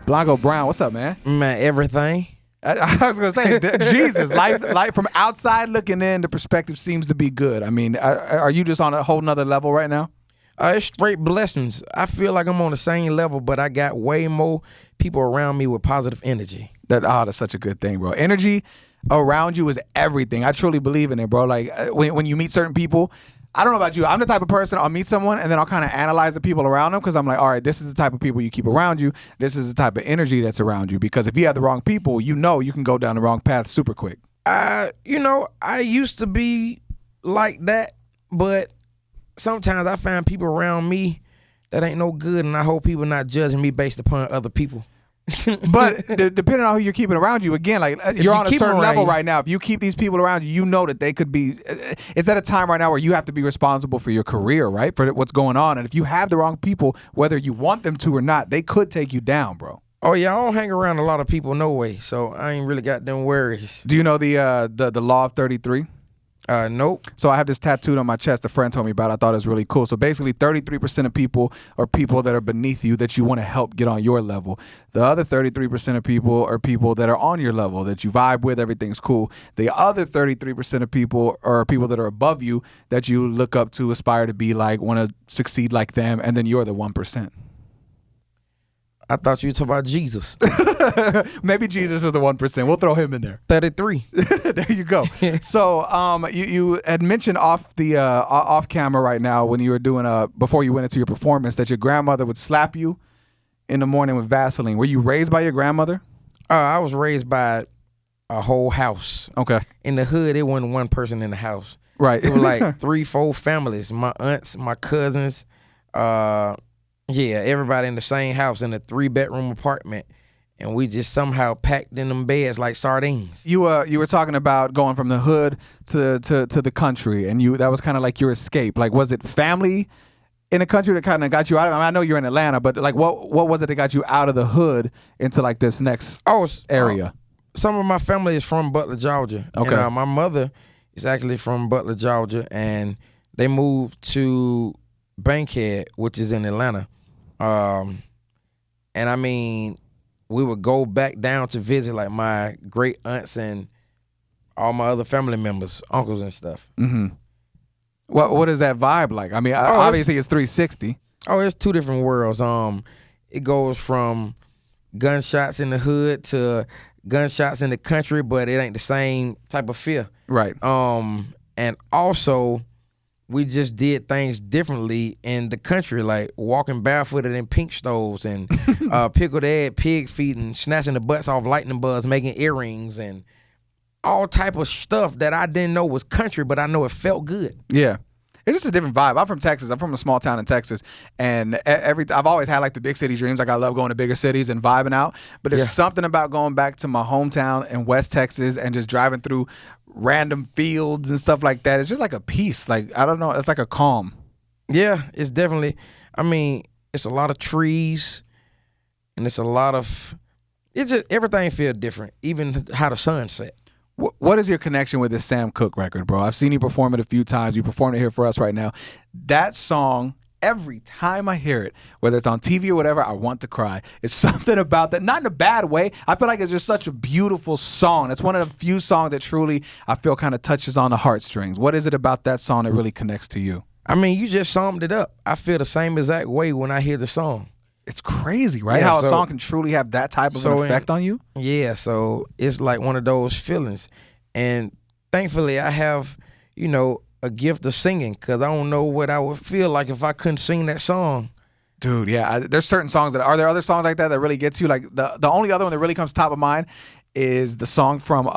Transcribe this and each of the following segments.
Blanco Brown, what's up, man? Man, everything. I was gonna say, Jesus, life from outside looking in, the perspective seems to be good. I mean, are you just on a whole nother level right now? It's straight blessings. I feel like I'm on the same level, but I got way more people around me with positive energy. That's such a good thing, bro. Energy around you is everything. I truly believe in it, bro. Like when you meet certain people, I don't know about you. I'm the type of person, I'll meet someone and then I'll kind of analyze the people around them because I'm like, all right, this is the type of people you keep around you. This is the type of energy that's around you. Because if you have the wrong people, you can go down the wrong path super quick. I used to be like that, but sometimes I find people around me that ain't no good, and I hope people not judging me based upon other people. But depending on who you're keeping around you, again, like you're on a certain level right now. If you keep these people around you, you know that they could be. It's at a time right now where you have to be responsible for your career, right? For what's going on, and if you have the wrong people, whether you want them to or not, they could take you down, bro. Oh yeah, I don't hang around a lot of people, no way. So I ain't really got them worries. Do you know the law of 33? Nope. So I have this tattooed on my chest. A friend told me about it. I thought it was really cool. So basically 33% of people are people that are beneath you that you want to help get on your level. The other 33% of people are people that are on your level that you vibe with. Everything's cool. The other 33% of people are people that are above you that you look up to, aspire to be like, want to succeed like them. And then you're the 1%. I thought you were talking about Jesus. Maybe Jesus is the 1%. We'll throw him in there. 33. There you go. So you had mentioned off camera right now when you were doing before you went into your performance that your grandmother would slap you in the morning with Vaseline. Were you raised by your grandmother? I was raised by a whole house. Okay. In the hood, it wasn't one person in the house. Right. It was like 3-4 families. My aunts, my cousins, yeah, everybody in the same house in a 3-bedroom apartment, and we just somehow packed in them beds like sardines. You were talking about going from the hood to the country, and that was kind of like your escape. Like, was it family in the country that kind of got you out of it? I mean, I know you're in Atlanta, but like, what was it that got you out of the hood into like this next area? Some of my family is from Butler, Georgia. Okay. And, my mother is actually from Butler, Georgia, and they moved to Bankhead, which is in Atlanta. And I mean, we would go back down to visit like my great aunts and all my other family members, uncles and stuff. Mm-hmm. What is that vibe like? I mean, obviously it's 360. Oh, it's two different worlds. It goes from gunshots in the hood to gunshots in the country, but it ain't the same type of fear. Right. And also, we just did things differently in the country, like walking barefooted in pink stoves and pickled egg, pig feet, and snatching the butts off lightning bugs, making earrings and all type of stuff that I didn't know was country, but I know it felt good. Yeah. It's just a different vibe. I'm from Texas. I'm from a small town in Texas, and I've always had like the big city dreams. Like I love going to bigger cities and vibing out. But there's something about going back to my hometown in West Texas and just driving through random fields and stuff like that. It's just like a peace. Like I don't know. It's like a calm. Yeah, it's definitely. I mean, it's a lot of trees, and it's a lot of. It's just everything feels different. Even how the sun set. What is your connection with this Sam Cooke record, bro? I've seen you perform it a few times. You performed it here for us right now. That song, every time I hear it, whether it's on TV or whatever, I want to cry. It's something about that, not in a bad way. I feel like it's just such a beautiful song. It's one of the few songs that truly I feel kind of touches on the heartstrings. What is it about that song that really connects to you? I mean, you just summed it up. I feel the same exact way when I hear the song. It's crazy, right? Yeah, how a song can truly have that type of an effect on you? Yeah, so it's like one of those feelings. And thankfully, I have, a gift of singing because I don't know what I would feel like if I couldn't sing that song. Dude, yeah. There's certain songs are there other songs like that really gets you? Like the only other one that really comes top of mind is the song from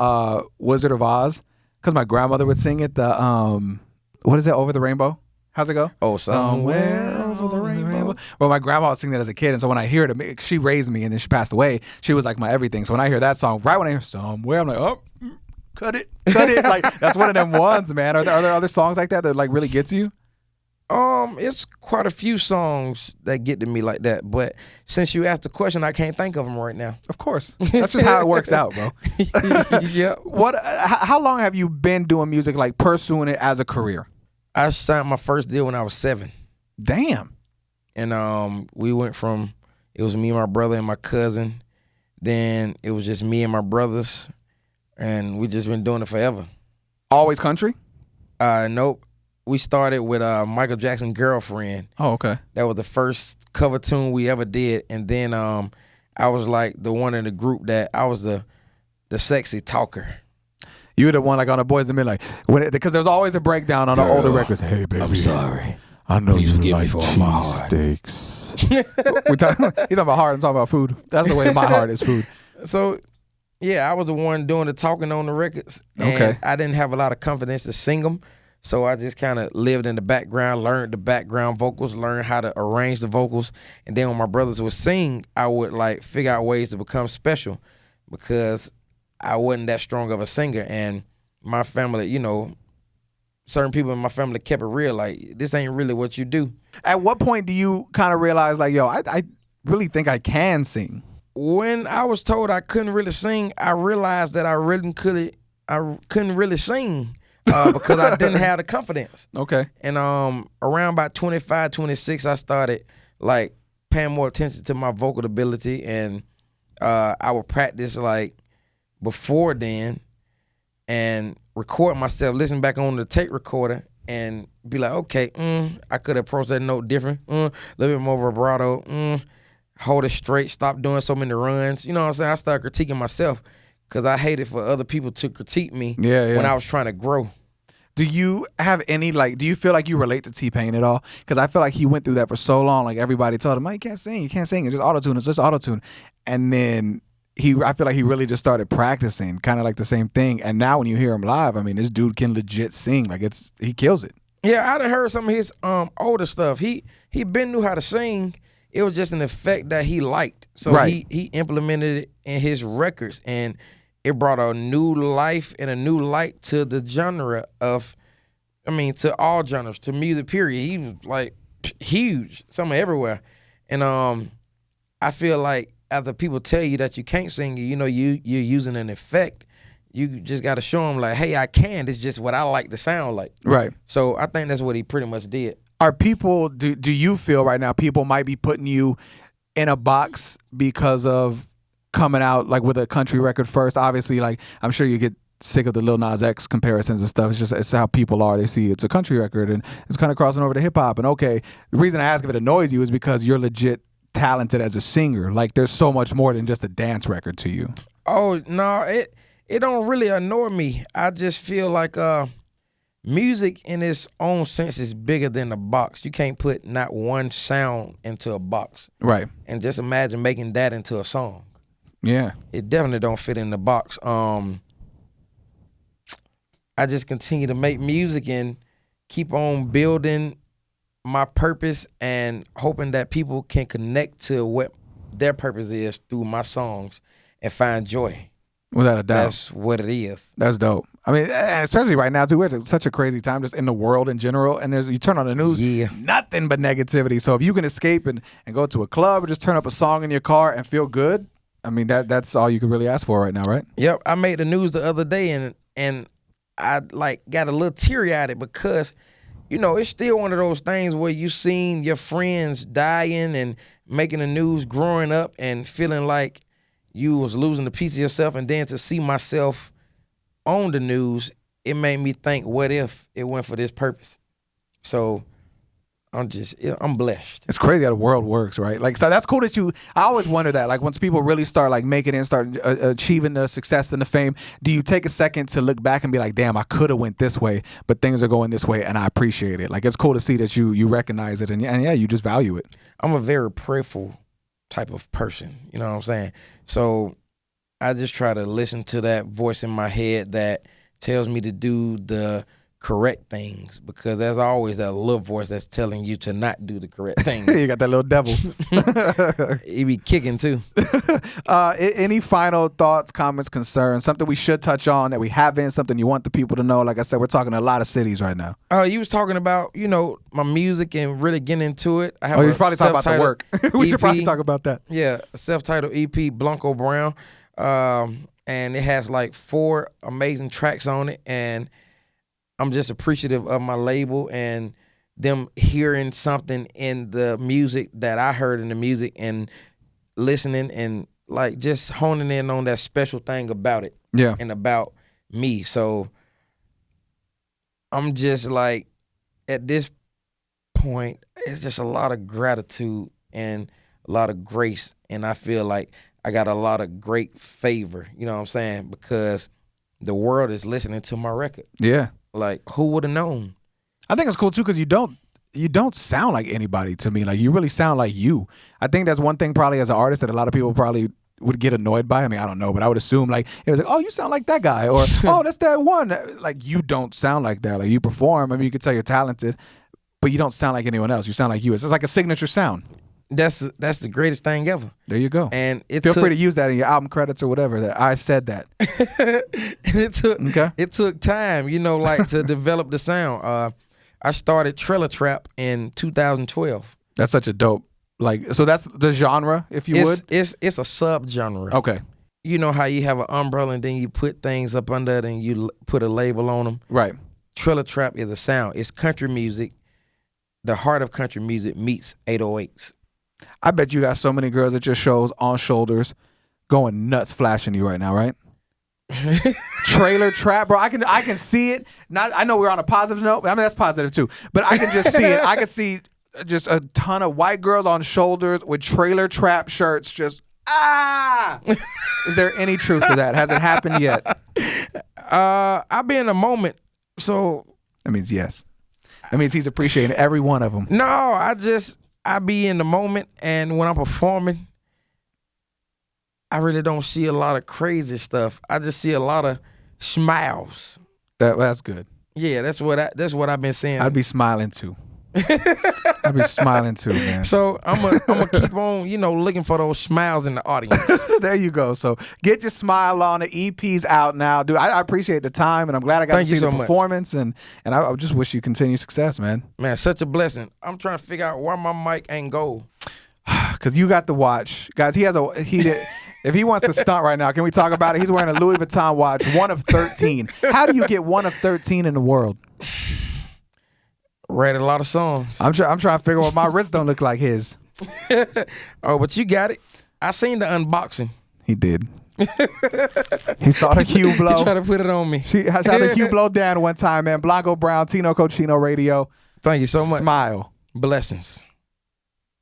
Wizard of Oz because my grandmother would sing it. What is that, Over the Rainbow? How's it go? Oh, somewhere over the rainbow. Well, my grandma would sing that as a kid, and so when I hear it, she raised me, and then she passed away. She was like my everything. So when I hear that song, right when I hear Somewhere, I'm like, oh, cut it. Like that's one of them ones, man. Are there other songs like that like really get to you? It's quite a few songs that get to me like that, but since you asked the question, I can't think of them right now. Of course, that's just how it works out, bro. Yeah. How long have you been doing music, like pursuing it as a career? I signed my first deal when I was 7. Damn. And we went from, It was me and my brother and my cousin. Then it was just me and my brothers, and we just been doing it forever. Always country? Nope. We started with Michael Jackson's Girlfriend. Oh, okay. That was the first cover tune we ever did. And then I was like the one in the group that I was the sexy talker. You were the one like on the Boys and Men, like because there was always a breakdown on the older records. Hey baby, I'm sorry. I know Please you forgive like me for all my heart. cheesesteaks. He's talking about heart. I'm talking about food. That's the way my heart is food. So, yeah, I was the one doing the talking on the records. And Okay. I didn't have a lot of confidence to sing them. So I just kind of lived in the background, learned the background vocals, learned how to arrange the vocals. And then when my brothers would sing, I would like figure out ways to become special because I wasn't that strong of a singer. And my family, you know, certain people in my family kept it real. Like, this ain't really what you do. At what point do you kind of realize, like, yo, I really think I can sing? When I was told I couldn't really sing, I realized that I couldn't really sing because I didn't have the confidence. Okay. And around about 25, 26, I started like paying more attention to my vocal ability, and I would practice like before then and record myself, listen back on the tape recorder and be like, okay, I could approach that note different, a little bit more vibrato, hold it straight, stop doing so many runs. You know what I'm saying? I started critiquing myself because I hated for other people to critique me when I was trying to grow. Do you have any, like, do you feel like you relate to T-Pain at all? Because I feel like he went through that for so long. Like, everybody told him, oh, you can't sing. It's just auto-tune. It's just auto-tune. And then I feel like he really just started practicing, kind of like the same thing. And now when you hear him live, I mean, this dude can legit sing. Like, he kills it. Yeah, I done heard some of his older stuff. He been knew how to sing. It was just an effect that he liked. So Right. he implemented it in his records, and it brought a new life and a new light to the genre to all genres, to music, period. He was like huge, somewhere everywhere. And I feel like after people tell you that you can't sing, you know, you're using an effect, you just got to show them like, hey, I can. It's just what I like to sound like. Right. So I think that's what he pretty much did. Are people, do you feel right now people might be putting you in a box because of coming out like with a country record first? Obviously, like, I'm sure you get sick of the Lil Nas X comparisons and stuff. It's how people are. They see it's a country record and it's kind of crossing over to hip hop. And okay, the reason I ask if it annoys you is because you're legit talented as a singer. Like, there's so much more than just a dance record to you. Oh no, it don't really annoy me. I just feel like music in its own sense is bigger than a box. You can't put not one sound into a box. Right. And just imagine making that into a song. Yeah. It definitely don't fit in the box. I just continue to make music and keep on building my purpose and hoping that people can connect to what their purpose is through my songs and find joy. Without a doubt. That's what it is. That's dope. I mean, especially right now too. We're at such a crazy time just in the world in general. And you turn on the news, nothing but negativity. So if you can escape and go to a club or just turn up a song in your car and feel good, I mean, that's all you can really ask for right now, right? Yep. I made the news the other day and I like got a little teary-eyed because, you know, it's still one of those things where you seen your friends dying and making the news growing up and feeling like you was losing a piece of yourself, and then to see myself on the news, it made me think, what if it went for this purpose? So I'm blessed. It's crazy how the world works, right? Like, so that's cool that I always wonder that, like, once people really start like making it and start achieving the success and the fame, do you take a second to look back and be like, damn, I could have went this way, but things are going this way and I appreciate it. Like, it's cool to see that you recognize it and yeah, you just value it. I'm a very prayerful type of person, you know what I'm saying? So I just try to listen to that voice in my head that tells me to do the correct things, because there's always that little voice that's telling you to not do the correct things. You got that little devil. He be kicking too. Any final thoughts, comments, concerns, something we should touch on that we haven't, something you want the people to know? Like I said, we're talking a lot of cities right now. You was talking about, you know, my music and really getting into it. I have you probably talk about the work. We should probably talk about that. Yeah, a self-titled EP, Blanco Brown. And it has like 4 amazing tracks on it, and I'm just appreciative of my label and them hearing something in the music that I heard in the music and listening and like just honing in on that special thing about it. Yeah. And about me. So I'm just like, at this point, it's just a lot of gratitude and a lot of grace. And I feel like I got a lot of great favor, you know what I'm saying? Because the world is listening to my record. Yeah. Like, who would have known? I think it's cool too because you don't sound like anybody to me. Like, you really sound like you. I think that's one thing probably as an artist that a lot of people probably would get annoyed by. I mean, I don't know, but I would assume like it was like, oh, you sound like that guy, or oh, that's that one. Like, you don't sound like that. Like, you perform. I mean, you could tell you're talented, but you don't sound like anyone else. You sound like you. It's like a signature sound. That's the greatest thing ever. There you go. And feel free to use that in your album credits or whatever. That I said that. And it took time, you know, like to develop the sound. I started TrillaTrap in 2012. That's such a dope. Like, so that's the genre, if you would. It's a subgenre. Okay. You know how you have an umbrella and then you put things up under it and you put a label on them. Right. TrillaTrap is a sound. It's country music. The heart of country music meets 808s. I bet you got so many girls at your shows on shoulders going nuts flashing you right now, right? TrillaTrap, bro. I can see it. Not, I know we're on a positive note. I mean, that's positive too. But I can just see it. I can see just a ton of white girls on shoulders with TrillaTrap shirts just, Is there any truth to that? Has it happened yet? I be in a moment. So that means yes. That means he's appreciating every one of them. No, I be in the moment, and when I'm performing, I really don't see a lot of crazy stuff. I just see a lot of smiles. That's good. Yeah, that's what I've been saying. I'd be smiling too. I'd be smiling too, man. So I'm gonna keep on, looking for those smiles in the audience. There you go. So get your smile on. The EP's out now, dude. I appreciate the time, and I'm glad I got to see the performance, and I just wish you continued success, man. Man, such a blessing. I'm trying to figure out why my mic ain't gold. Cause you got the watch, guys. If he wants to stunt right now, can we talk about it? He's wearing a Louis Vuitton watch, one of 13. How do you get one of 13 in the world? Read a lot of songs. I'm trying to figure out what my wrist don't look like his. Oh, but you got it. I seen the unboxing. He did. He saw the cue blow. He tried to put it on me. I saw the cue blow down one time, man. Blanco Brown, Tino Cochino Radio. Thank you so much. Smile. Blessings.